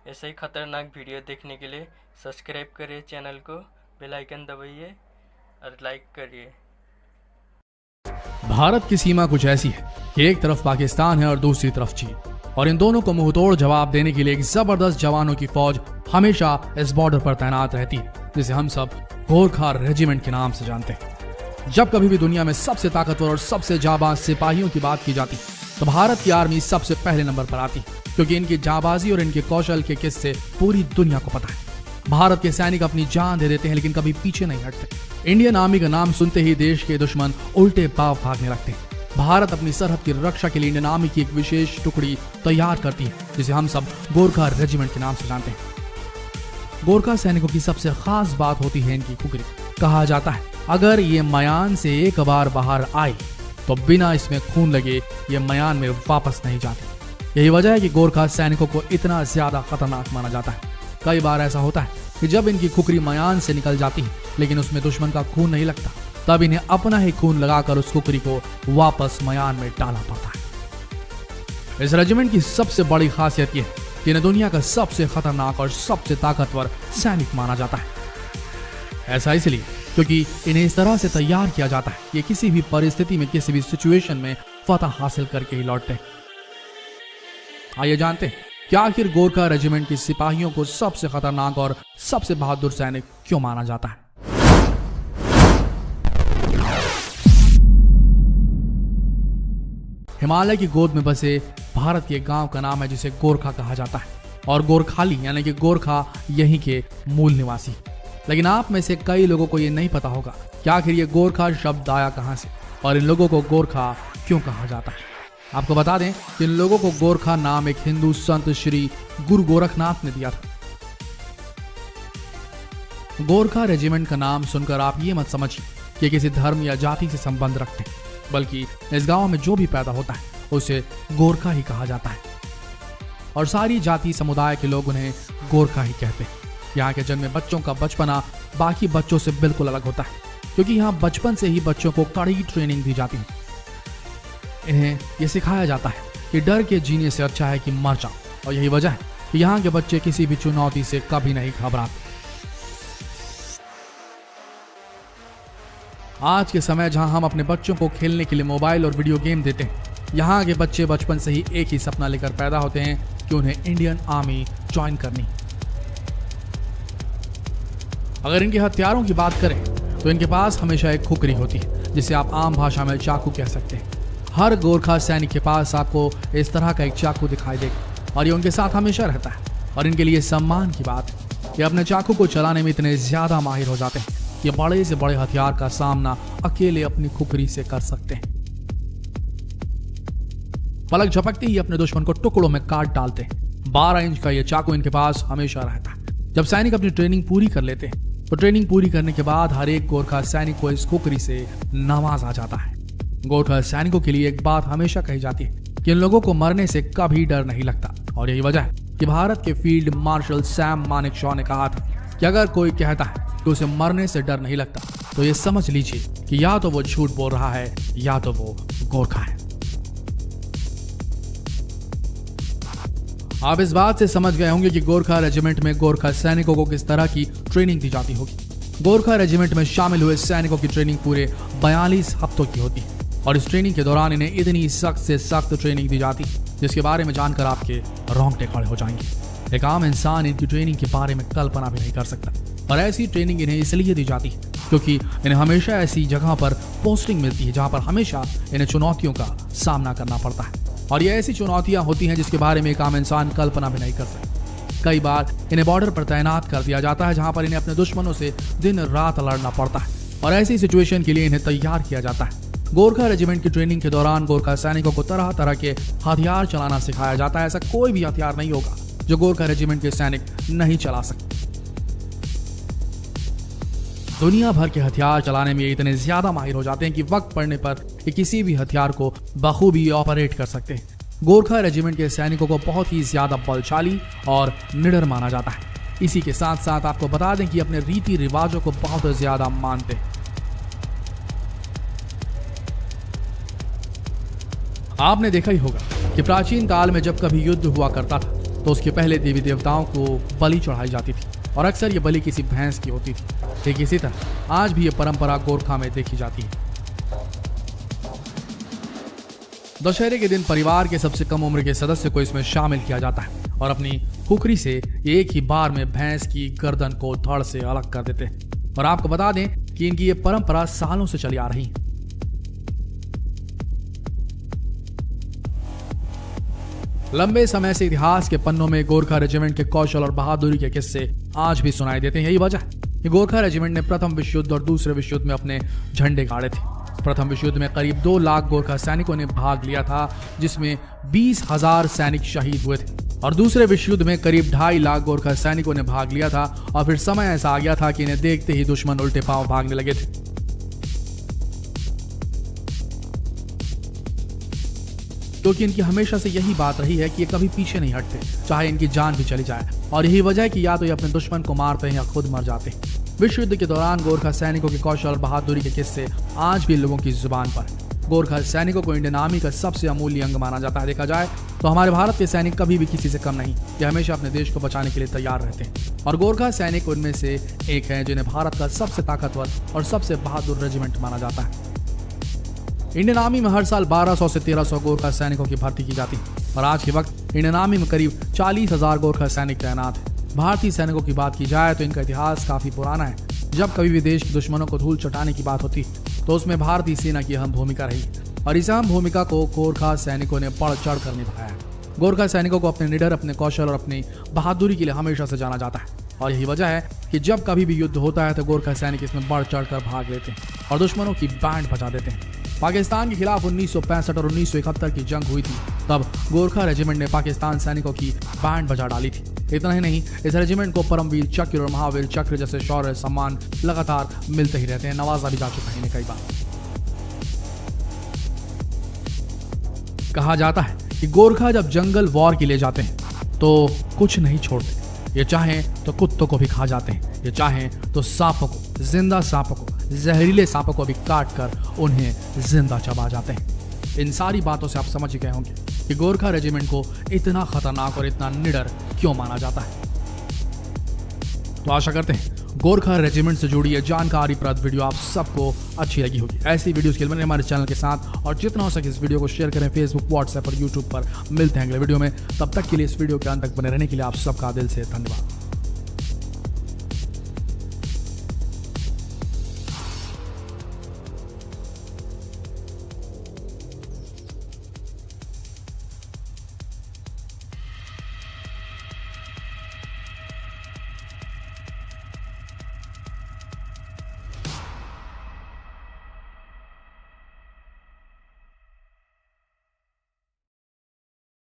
ऐसे ही खतरनाक वीडियो देखने के लिए सब्सक्राइब करिए चैनल को, बेल आइकन दबाइए और लाइक करिए। भारत की सीमा कुछ ऐसी है कि एक तरफ पाकिस्तान है और दूसरी तरफ चीन, और इन दोनों को मुंहतोड़ जवाब देने के लिए एक जबरदस्त जवानों की फौज हमेशा इस बॉर्डर पर तैनात रहती है, जिसे हम सब गोरखा रेजिमेंट के नाम से जानते हैं। जब कभी भी दुनिया में सबसे ताकतवर और सबसे जाबाज सिपाहियों की बात की जाती तो भारत की आर्मी सबसे पहले नंबर पर आती, क्योंकि इनकी जाबाजी और इनके कौशल के किस्से पूरी दुनिया को पता है। भारत के सैनिक अपनी जान दे देते हैं लेकिन कभी पीछे नहीं हटते। इंडियन आर्मी का नाम सुनते ही देश के दुश्मन उल्टे पाव भागने लगते हैं। भारत अपनी सरहद की रक्षा के लिए इंडियन आर्मी की एक विशेष टुकड़ी तैयार करती है, जिसे हम सब गोरखा रेजिमेंट के नाम से जानते हैं। गोरखा सैनिकों की सबसे खास बात होती है इनकी खुखरी। कहा जाता है अगर ये मयान से एक बार बाहर आए तो बिना इसमें खून लगे ये मयान में वापस नहीं जाते। यही वजह है कि गोरखा सैनिकों को इतना ज्यादा खतरनाक माना जाता है। कई बार ऐसा होता है कि जब इनकी खुखरी मयान से निकल जाती है लेकिन उसमें दुश्मन का खून नहीं लगता, तब इन्हें अपना ही खून लगाकर उस खुखरी को वापस मयान में डालना पड़ता है। इस रेजिमेंट की सबसे बड़ी खासियत यह है कि इन्हें दुनिया का सबसे खतरनाक और सबसे ताकतवर सैनिक माना जाता है। ऐसा इसलिए क्योंकि इन्हें इस तरह से तैयार किया जाता है कि किसी भी परिस्थिति में, किसी भी सिचुएशन में फतह हासिल करके ही लौटते हैं। आइए जानते हैं कि आखिर गोरखा रेजिमेंट के सिपाहियों को सबसे खतरनाक और सबसे बहादुर सैनिक क्यों माना जाता है। हिमालय की गोद में बसे भारत के गांव का नाम है जिसे गोरखा कहा जाता है, और गोरखाली यानी कि गोरखा यहीं के मूल निवासी। लेकिन आप में से कई लोगों को यह नहीं पता होगा कि आखिर ये गोरखा शब्द आया कहां से और इन लोगों को गोरखा क्यों कहा जाता है। आपको बता दें कि इन लोगों को गोरखा नाम एक हिंदू संत श्री गुरु गोरखनाथ ने दिया था। गोरखा रेजिमेंट का नाम सुनकर आप ये मत समझिए कि किसी धर्म या जाति से संबंध रखते हैं, बल्कि इस गांव में जो भी पैदा होता है उसे गोरखा ही कहा जाता है, और सारी जाति समुदाय के लोग उन्हें गोरखा ही कहते हैं। यहाँ के जन्मे बच्चों का बचपना बाकी बच्चों से बिल्कुल अलग होता है, क्योंकि यहाँ बचपन से ही बच्चों को कड़ी ट्रेनिंग दी जाती है। इन्हें यह सिखाया जाता है कि डर के जीने से अच्छा है कि मर जाओ, और यही वजह है कि यहाँ के बच्चे किसी भी चुनौती से कभी नहीं घबराते। आज के समय जहां हम अपने बच्चों को खेलने के लिए मोबाइल और वीडियो गेम देते हैं, यहाँ के बच्चे बचपन से ही एक ही सपना लेकर पैदा होते हैं कि उन्हें इंडियन आर्मी ज्वाइन करनी। अगर इनके हथियारों की बात करें तो इनके पास हमेशा एक खुखरी होती है, जिसे आप आम भाषा में चाकू कह सकते हैं। हर गोरखा सैनिक के पास आपको इस तरह का एक चाकू दिखाई देगा, और ये उनके साथ हमेशा रहता है। और इनके लिए सम्मान की बात है कि अपने चाकू को चलाने में इतने ज्यादा माहिर हो जाते हैं कि बड़े से बड़े हथियार का सामना अकेले अपनी खुखरी से कर सकते हैं। पलक झपकते ही अपने दुश्मन को टुकड़ों में काट डालते हैं। 12 इंच का यह चाकू इनके पास हमेशा रहता है। जब सैनिक अपनी ट्रेनिंग पूरी कर लेते हैं तो ट्रेनिंग पूरी करने के बाद हर एक गोरखा सैनिक को इस खुखरी से नवाजा जाता है। गोरखा सैनिकों के लिए एक बात हमेशा कही जाती है कि इन लोगों को मरने से कभी डर नहीं लगता, और यही वजह है कि भारत के फील्ड मार्शल सैम मानेकशॉ ने कहा था कि अगर कोई कहता है कि उसे मरने से डर नहीं लगता तो ये समझ लीजिए कि या तो वो झूठ बोल रहा है या तो वो गोरखा है। आप इस बात से समझ गए होंगे कि गोरखा रेजिमेंट में गोरखा सैनिकों को किस तरह की ट्रेनिंग दी जाती होगी। गोरखा रेजिमेंट में शामिल हुए सैनिकों की ट्रेनिंग पूरे 42 हफ्तों की होती है, और इस ट्रेनिंग के दौरान इन्हें इतनी सख्त से सख्त ट्रेनिंग दी जाती जिसके बारे में जानकर आपके रोंगटे खड़े हो जाएंगे। एक आम इंसान इनकी ट्रेनिंग के बारे में कल्पना भी नहीं कर सकता, और ऐसी ट्रेनिंग इन्हें इसलिए दी जाती है क्योंकि इन्हें हमेशा ऐसी जगह पर पोस्टिंग मिलती है जहां पर हमेशा इन्हें चुनौतियों का सामना करना पड़ता है, और ये ऐसी चुनौतियां होती हैं जिसके बारे में एक आम इंसान कल्पना भी नहीं कर सकता। कई बार इन्हें बॉर्डर पर तैनात कर दिया जाता है जहां पर इन्हें अपने दुश्मनों से दिन रात लड़ना पड़ता है, और ऐसी सिचुएशन के लिए इन्हें तैयार किया जाता है। गोरखा रेजिमेंट की ट्रेनिंग के दौरान गोरखा सैनिकों को तरह तरह के हथियार चलाना सिखाया जाता है। ऐसा कोई भी हथियार नहीं होगा जो गोरखा रेजिमेंट के सैनिक नहीं चला सकते। दुनिया भर के हथियार चलाने में इतने ज्यादा माहिर हो जाते हैं कि वक्त पड़ने पर ये किसी भी हथियार को बखूबी ऑपरेट कर सकते हैं। गोरखा रेजिमेंट के सैनिकों को बहुत ही ज्यादा बलशाली और निडर माना जाता है। इसी के साथ साथ आपको बता दें कि अपने रीति रिवाजों को बहुत ज्यादा मानते हैं। आपने देखा ही होगा कि प्राचीन काल में जब कभी युद्ध हुआ करता था तो उसके पहले देवी देवताओं को बलि चढ़ाई जाती थी और अक्सर ये बलि किसी भैंस की होती थी। ठीक इसी तरह आज भी ये परंपरा गोरखा में देखी जाती है। दशहरे के दिन परिवार के सबसे कम उम्र के सदस्य को इसमें शामिल किया जाता है और अपनी कुकरी से एक ही बार में भैंस की गर्दन को धड़ से अलग कर देते हैं। और आपको बता दें कि इनकी ये परंपरा सालों से चली आ रही है। लंबे समय से इतिहास के पन्नों में गोरखा रेजिमेंट के कौशल और बहादुरी के किस्से आज भी सुनाई देते हैं। यही वजह है कि गोरखा रेजिमेंट ने प्रथम विश्व युद्ध और दूसरे विश्व युद्ध में अपने झंडे गाड़े थे। प्रथम विश्व युद्ध में करीब 2 लाख गोरखा सैनिकों ने भाग लिया था, जिसमें 20,000 सैनिक शहीद हुए थे। और दूसरे विश्व युद्ध में करीब 2.5 लाख गोरखा सैनिकों ने भाग लिया था और फिर समय ऐसा आ गया था कि इन्हें देखते ही दुश्मन उल्टे पांव भागने लगे थे। क्योंकि इनकी हमेशा से यही बात रही है कि ये कभी पीछे नहीं हटते, चाहे इनकी जान भी चली जाए। और यही वजह है कि या तो ये अपने दुश्मन को मारते हैं या खुद मर जाते हैं। विश्व युद्ध के दौरान गोरखा सैनिकों के कौशल और बहादुरी के किस्से आज भी लोगों की जुबान पर है। गोरखा सैनिकों को इंडियन आर्मी का सबसे अमूल्य अंग माना जाता है। देखा जाए तो हमारे भारत के सैनिक कभी भी किसी से कम नहीं, ये हमेशा अपने देश को बचाने के लिए तैयार रहते हैं। और गोरखा सैनिक उनमें से एक है जिन्हें भारत का सबसे ताकतवर और सबसे बहादुर रेजिमेंट माना जाता है। इंडियन आर्मी में हर साल 1200 से 1300 गोरखा सैनिकों की भर्ती की जाती है और आज के वक्त इंडियन आर्मी में करीब 40,000 गोरखा सैनिक तैनात है। भारतीय सैनिकों की बात की जाए तो इनका इतिहास काफी पुराना है। जब कभी भी देश के दुश्मनों को धूल चटाने की बात होती तो उसमें भारतीय सेना की अहम भूमिका रही और इस अहम भूमिका को गोरखा सैनिकों ने बढ़ चढ़ कर निभाया है। गोरखा सैनिकों को अपने निडर, अपने कौशल और अपनी बहादुरी के लिए हमेशा से जाना जाता है और यही वजह है कि जब कभी भी युद्ध होता है तो गोरखा सैनिक इसमें बढ़ चढ़ कर भाग लेते हैं और दुश्मनों की बैंड बजा देते हैं। पाकिस्तान के खिलाफ 1965 और 1971 की जंग हुई थी, तब गोरखा रेजिमेंट ने पाकिस्तान सैनिकों की बैंड बजा डाली थी। इतना ही नहीं, इस रेजिमेंट को परमवीर चक्र और महावीर चक्र जैसे शौर्य सम्मान लगातार मिलते ही रहते हैं। नवाजा भी जा चुका है इन्हें कई बार। कहा जाता है कि गोरखा जब जंगल वॉर के लिए जाते हैं तो कुछ नहीं छोड़ते। ये चाहें तो कुत्तों को भी खा जाते हैं, ये चाहें तो सांपों को, जिंदा सांपों को, जहरीले सांपों को भी काट कर उन्हें जिंदा चबा जाते हैं। इन सारी बातों से आप समझ ही गए होंगे कि गोरखा रेजिमेंट को इतना खतरनाक और इतना निडर क्यों माना जाता है। तो आशा करते हैं गोरखा रेजिमेंट से जुड़ी ये जानकारीप्रद वीडियो आप सबको अच्छी लगी होगी। ऐसी वीडियोस के लिए बने हमारे चैनल के साथ और जितना हो सके इस वीडियो को शेयर करें फेसबुक, व्हाट्सएप और यूट्यूब पर। मिलते हैं अगले वीडियो में, तब तक के लिए इस वीडियो के अंत तक बने रहने के लिए आप सबका दिल से धन्यवाद।